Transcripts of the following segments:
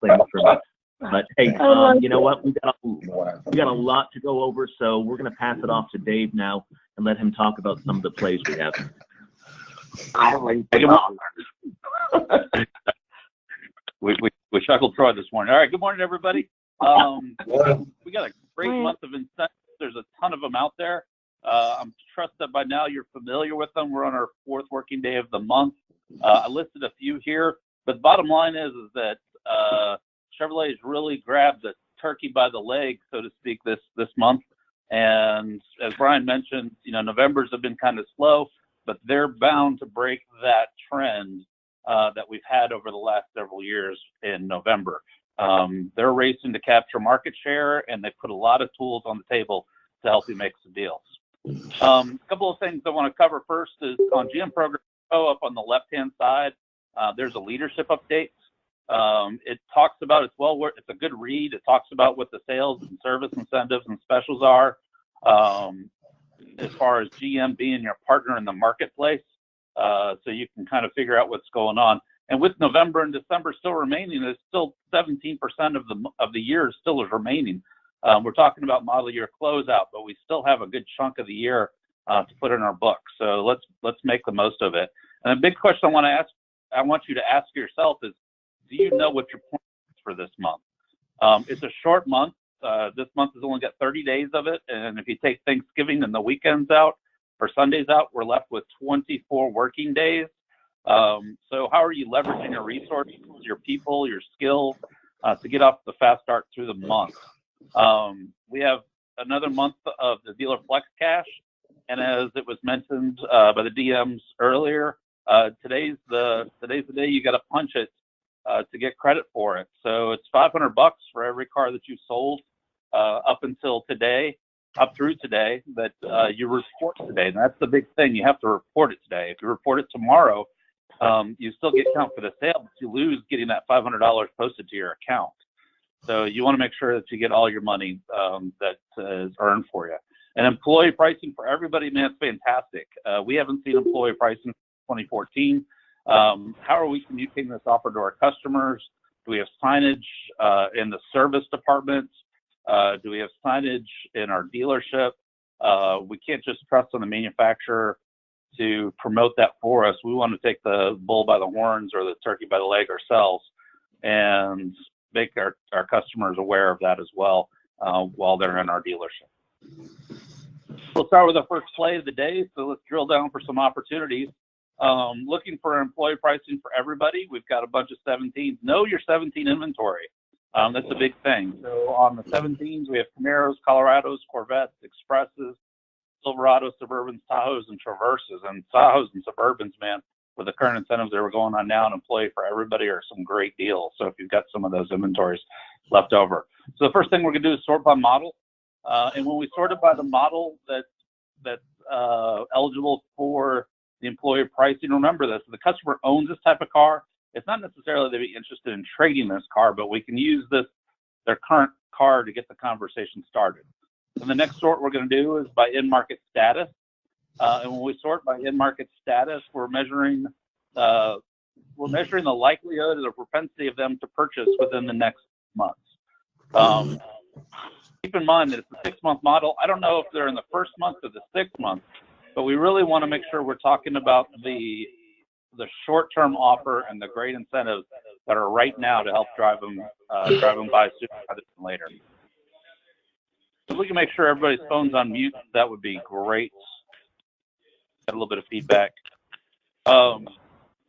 things for me. But hey, you know what? We got a lot to go over, so we're going to pass it off to Dave now and let him talk about some of the plays we have. We chuckled Troy this morning. All right, good morning, everybody. We got a great month of incentives. There's a ton of them out there. I'm trust that by now you're familiar with them. We're on our 4th working day of the month. I listed a few here, but the bottom line is that Chevrolet has really grabbed the turkey by the leg, so to speak, this month. And as Brian mentioned, Novembers have been kind of slow, but they're bound to break that trend that we've had over the last several years in November. They're racing to capture market share, and they put a lot of tools on the table to help you make some deals. A couple of things I want to cover first is on GM Program Info up on the left-hand side, there's a leadership update. It talks about, it's a good read. It talks about what the sales and service incentives and specials are as far as GM being your partner in the marketplace. So you can kind of figure out what's going on. And with November and December still remaining, there's still 17% of the year still is remaining. We're talking about model year closeout, but we still have a good chunk of the year to put in our book. So let's make the most of it. And a big question I want you to ask yourself is, do you know what your plan is for this month? It's a short month. This month has only got 30 days of it. And if you take Thanksgiving and the weekends out or Sundays out, we're left with 24 working days. So how are you leveraging your resources, your people, your skills to get off the fast start through the month? We have another month of the dealer flex cash. And as it was mentioned by the DMs earlier, today's the day you got to punch it to get credit for it. So it's $500 for every car that you sold up until today, up through today, that you report today. And that's the big thing. You have to report it today. If you report it tomorrow, you still get count for the sale, but you lose getting that $500 posted to your account. So you want to make sure that you get all your money that is earned for you. And employee pricing for everybody, man, it's fantastic. We haven't seen employee pricing since 2014. How are we communicating this offer to our customers? Do we have signage in the service departments? Do we have signage in our dealership? We can't just trust on the manufacturer to promote that for us. We want to take the bull by the horns or the turkey by the leg ourselves and make our customers aware of that as well while they're in our dealership. We'll start with our first play of the day. So let's drill down for some opportunities. Looking for employee pricing for everybody. We've got a bunch of 17s. Know your 17 inventory. That's a big thing. So on the 17s, we have Camaros, Colorados, Corvettes, Expresses, Silverados, Suburbans, Tahoes, and Traverses. And Tahoes and Suburbans, man, with the current incentives that we're going on now, and employee for everybody are some great deals. So if you've got some of those inventories left over. So the first thing we're going to do is sort by model. And when we sort it by the model that's eligible for the employer pricing, remember this: if the customer owns this type of car, it's not necessarily they'd be interested in trading this car, but we can use their current car to get the conversation started. And the next sort we're going to do is by in-market status. And when we sort by in-market status, we're measuring the likelihood or the propensity of them to purchase within the next months. Keep in mind that it's a 6-month model. I don't know if they're in the first month or the 6th month, but we really want to make sure we're talking about the short-term offer and the great incentives that are right now to help drive them by sooner rather than later. If we can make sure everybody's phone's on mute, that would be great. Got a little bit of feedback. And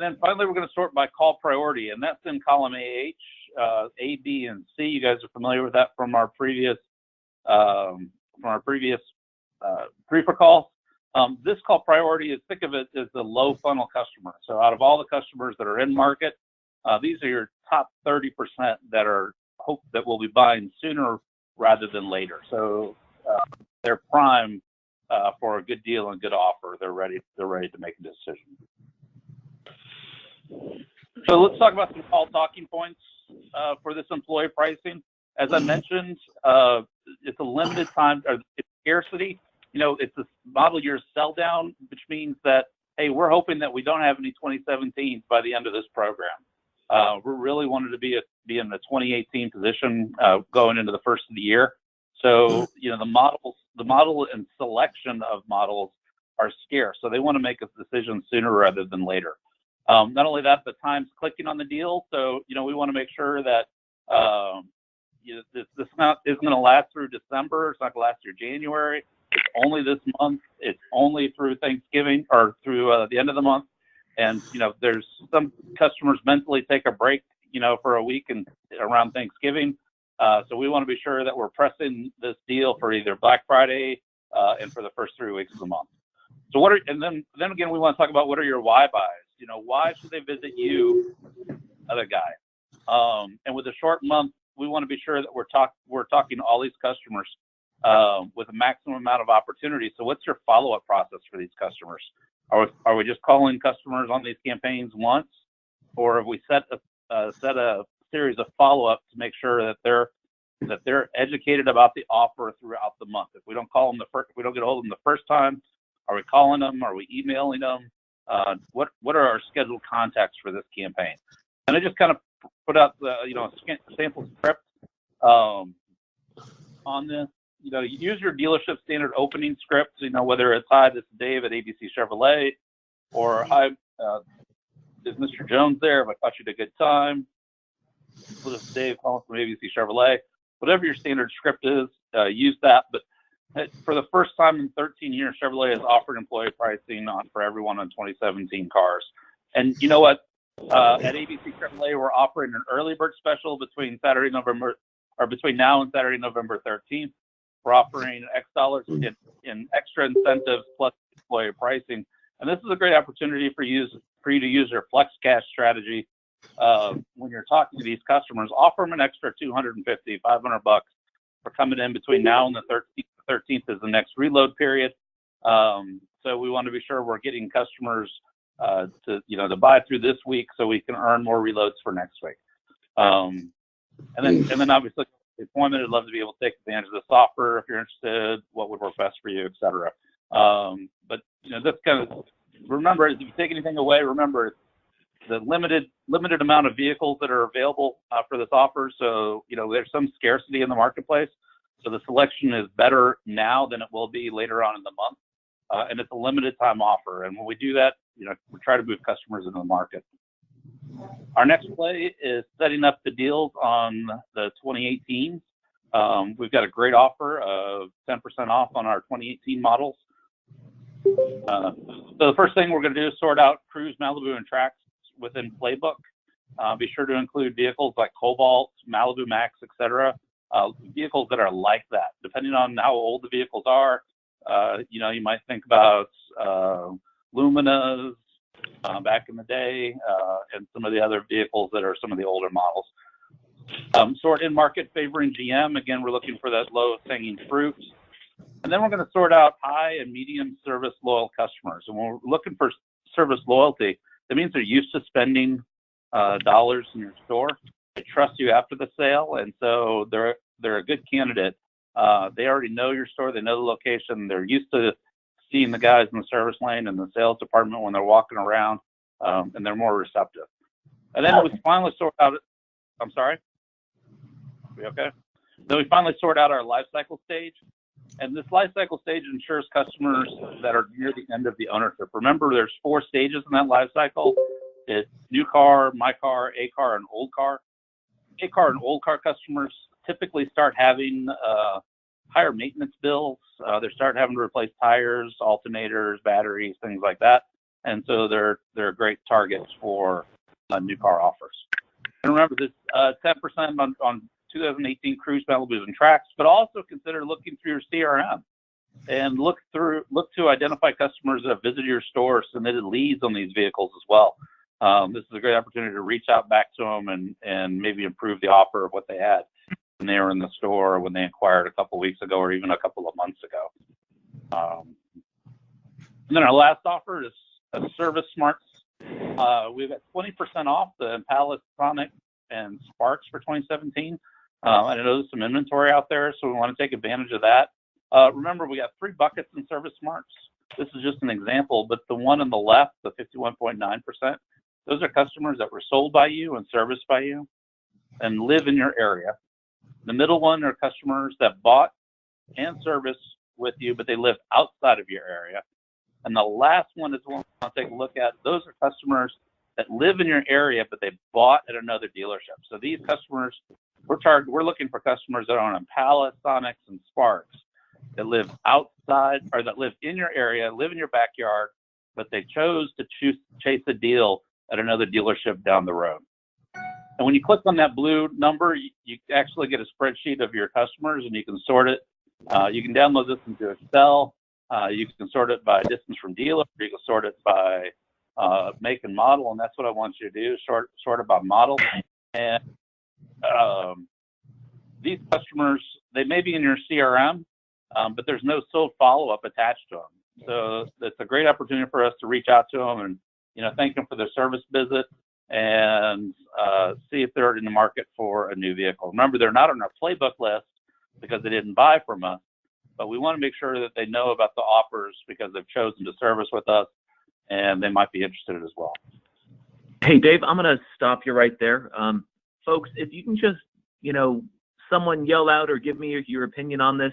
then finally, we're going to sort by call priority, and that's in column AH, A, B, and C. You guys are familiar with that from our previous briefer calls. This call priority is, think of it as the low funnel customer. So out of all the customers that are in market, these are your top 30% that will be buying sooner rather than later. So they're prime for a good deal and good offer. They're ready to make a decision. So let's talk about some call talking points for this employee pricing. As I mentioned, it's a limited time, or it's scarcity. It's a model year sell down, which means that, hey, we're hoping that we don't have any 2017s by the end of this program. We really wanted to be in the 2018 position going into the first of the year. So, the model and selection of models are scarce. So they want to make a decision sooner rather than later. Not only that, the time's clicking on the deal. So, we want to make sure that this isn't going to last through December. It's not going to last through January. It's only this month. It's only through Thanksgiving or through the end of the month. And, there's some customers mentally take a break, for a week and around Thanksgiving. So we want to be sure that we're pressing this deal for either Black Friday and for the first 3 weeks of the month. So and then again, we want to talk about what are your why buys? Why should they visit you, other guy? And with a short month, we want to be sure that we're talking to all these customers with a maximum amount of opportunity. So what's your follow-up process for these customers? Are we just calling customers on these campaigns once, or have we set a series of follow-up to make sure that they're educated about the offer throughout the month? If we don't call them if we don't get a hold of them the first time, are we calling them? Are we emailing them? What are our scheduled contacts for this campaign? And I just kind of put out the a sample script on this. Use your dealership standard opening scripts. Whether it's hi, this is Dave at ABC Chevrolet, or hi, is Mr. Jones there? Have I caught you at a good time? This is Dave calling from ABC Chevrolet. Whatever your standard script is, use that. But for the first time in 13 years, Chevrolet has offered employee pricing for everyone on 2017 cars. And you know what? At ABC Chevrolet, we're offering an early bird special between now and Saturday, November 13th. We're offering X dollars in extra incentives plus employee pricing. And this is a great opportunity for you to use your flex cash strategy when you're talking to these customers. Offer them an extra $250, $500 for coming in between now and the 13th. The 13th is the next reload period. So we want to be sure we're getting customers to buy through this week so we can earn more reloads for next week. And then obviously the appointment, I'd love to be able to take advantage of this offer if you're interested, what would work best for you, et cetera. But that's kind of, remember, if you take anything away, remember the limited amount of vehicles that are available for this offer. So, there's some scarcity in the marketplace. So the selection is better now than it will be later on in the month. And it's a limited time offer. And when we do that, we try to move customers into the market. Our next play is setting up the deals on the 2018s. We've got a great offer of 10% off on our 2018 models. So the first thing we're going to do is sort out Cruise, Malibu, and Trax within Playbook. Be sure to include vehicles like Cobalt, Malibu Max, etc. Vehicles that are like that. Depending on how old the vehicles are, you might think about Luminas back in the day, and some of the other vehicles that are some of the older models. Sort in market favoring GM. Again, we're looking for that lowest hanging fruit. And then we're going to sort out high and medium service loyal customers. And when we're looking for service loyalty, that means they're used to spending dollars in your store. They trust you after the sale, and so they're a good candidate. They already know your store. They know the location. They're used to seeing the guys in the service lane and the sales department when they're walking around, and they're more receptive. And then we finally sort out. I'm sorry. Are we okay? Then we finally sort out our life cycle stage. And this life cycle stage ensures customers that are near the end of the ownership. Remember, there's 4 stages in that life cycle. It's new car, my car, A car, and old car. A car and old car customers typically start having higher maintenance bills. They start having to replace tires, alternators, batteries, things like that. And so they're great targets for new car offers. And remember, this 10% on 2018 Cruise, Malibus, and Trax, but also consider looking through your CRM and look to identify customers that have visited your store or submitted leads on these vehicles as well. This is a great opportunity to reach out back to them and maybe improve the offer of what they had when they were in the store, when they inquired a couple weeks ago, or even a couple of months ago. And then our last offer is a Service Smarts. We've got 20% off the Impala Sonic and Sparks for 2017. I know there's some inventory out there, so we want to take advantage of that. Remember, we got 3 buckets in Service Smarts. This is just an example, but the one on the left, the 51.9%, Those are customers that were sold by you and serviced by you and live in your area. The middle one are customers that bought and serviced with you, but they live outside of your area. And the last one is the one I'll take a look at. Those are customers that live in your area, but they bought at another dealership. So these customers, we're looking for customers that own Impala, Sonics, and Sparks that live outside or that live in your area, live in your backyard, but they chose to chase a deal at another dealership down the road. And when you click on that blue number, you actually get a spreadsheet of your customers, and you can sort it. You can download this into Excel. You can sort it by distance from dealer. You can sort it by make and model, and that's what I want you to do, sort it by model. And these customers, they may be in your CRM, but there's no sold follow-up attached to them. So it's a great opportunity for us to reach out to them and, thank them for their service visit and see if they're in the market for a new vehicle. Remember, they're not on our playbook list because they didn't buy from us, but we want to make sure that they know about the offers because they've chosen to service with us and they might be interested as well. Hey, Dave, I'm going to stop you right there. Folks, if you can just, someone yell out or give me your opinion on this.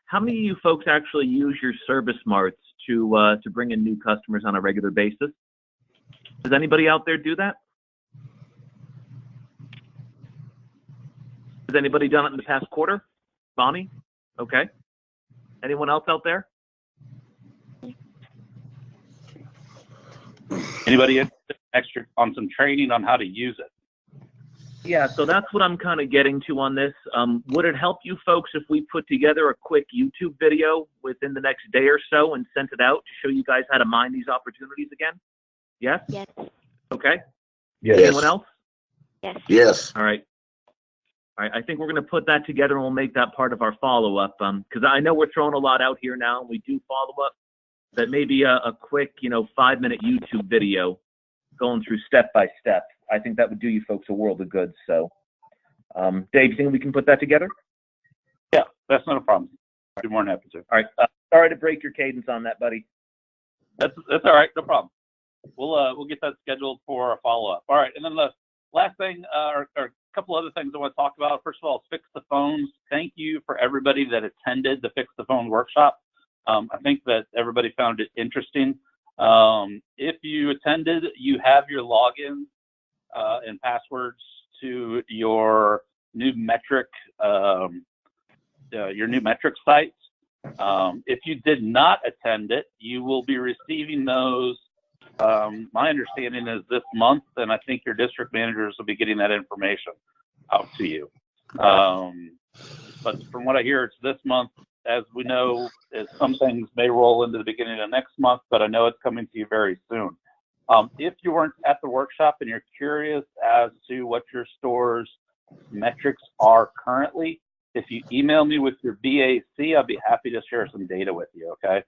How many of you folks actually use your service marts to bring in new customers on a regular basis? Does anybody out there do that? Has anybody done it in the past quarter? Bonnie? Okay. Anyone else out there? Anybody extra on some training on how to use it? Yeah, so that's what I'm kind of getting to on this. Would it help you folks if we put together a quick YouTube video within the next day or so and sent it out to show you guys how to mine these opportunities again? Yes? Yes. Okay. Yes. Anyone else? Yes. Yes. All right. I think we're going to put that together and we'll make that part of our follow-up because I know we're throwing a lot out here now and we do follow-up. That may be a quick, 5-minute YouTube video going through step by step. I think that would do you folks a world of good. So, Dave, you think we can put that together? Yeah, that's not a problem. I'd be more than happy to. All right. Sorry to break your cadence on that, buddy. That's all right. No problem. We'll get that scheduled for a follow-up. All right. And then the last thing, or a couple other things I want to talk about. First of all, Fix the Phones. Thank you for everybody that attended the Fix the Phone workshop. I think that everybody found it interesting. If you attended, you have your login and passwords to your new metric sites. If you did not attend it, you will be receiving those. My understanding is this month, and I think your district managers will be getting that information out to you. But from what I hear, it's this month. As we know, some things may roll into the beginning of next month, but I know it's coming to you very soon. If you weren't at the workshop and you're curious as to what your store's metrics are currently, if you email me with your BAC, I'll be happy to share some data with you, okay?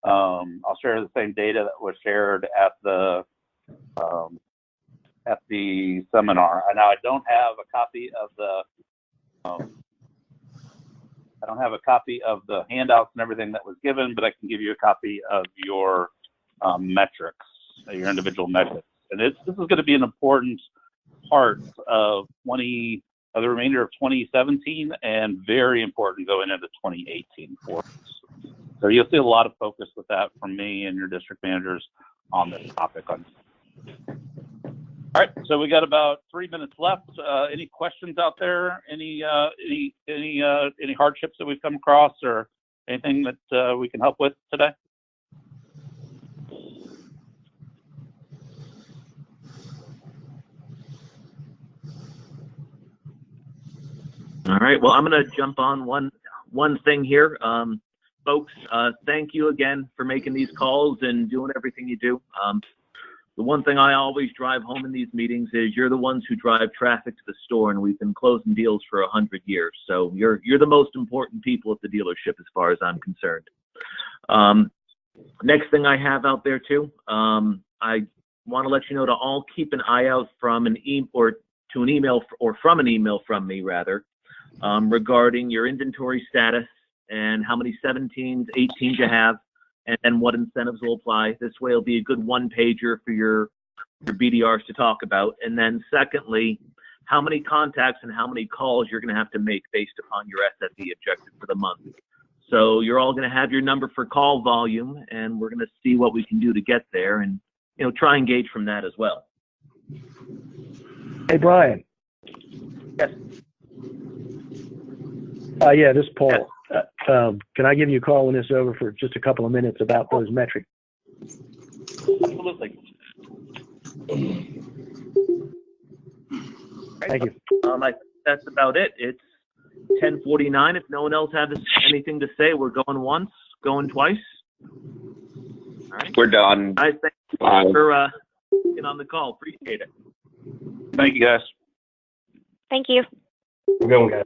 I'll share the same data that was shared at the seminar. Now, I don't have a copy of the handouts and everything that was given, but I can give you a copy of your metrics, your individual metrics. And this is going to be an important part of the remainder of 2017 and very important going into 2018 for us. So you'll see a lot of focus with that from me and your district managers on this topic. All right, so we got about 3 minutes left. Any questions out there? Any hardships that we've come across or anything that we can help with today? All right. Well, I'm going to jump on one thing here. Folks, thank you again for making these calls and doing everything you do. The one thing I always drive home in these meetings is you're the ones who drive traffic to the store, and we've been closing deals for 100 years. So you're the most important people at the dealership as far as I'm concerned. Next thing I have out there too, I want to let you know to all keep an eye out from an email from me rather, regarding your inventory status and how many 17s, 18s you have, and what incentives will apply. This way it'll be a good one-pager for your your BDRs to talk about. And then secondly, how many contacts and how many calls you're going to have to make based upon your SFE objective for the month. So you're all going to have your number for call volume, and we're going to see what we can do to get there, and try and gauge from that as well. Hey, Brian. Yes. Yeah, this is Paul. Yes. Can I give you a call when this is over for just a couple of minutes about those metrics? Absolutely. Thank you. I think that's about it. It's 10:49. If no one else has anything to say, we're going once, going twice. All right. We're done. Guys, thank you for being on the call. Appreciate it. Thank you, guys. Thank you. We're going, guys.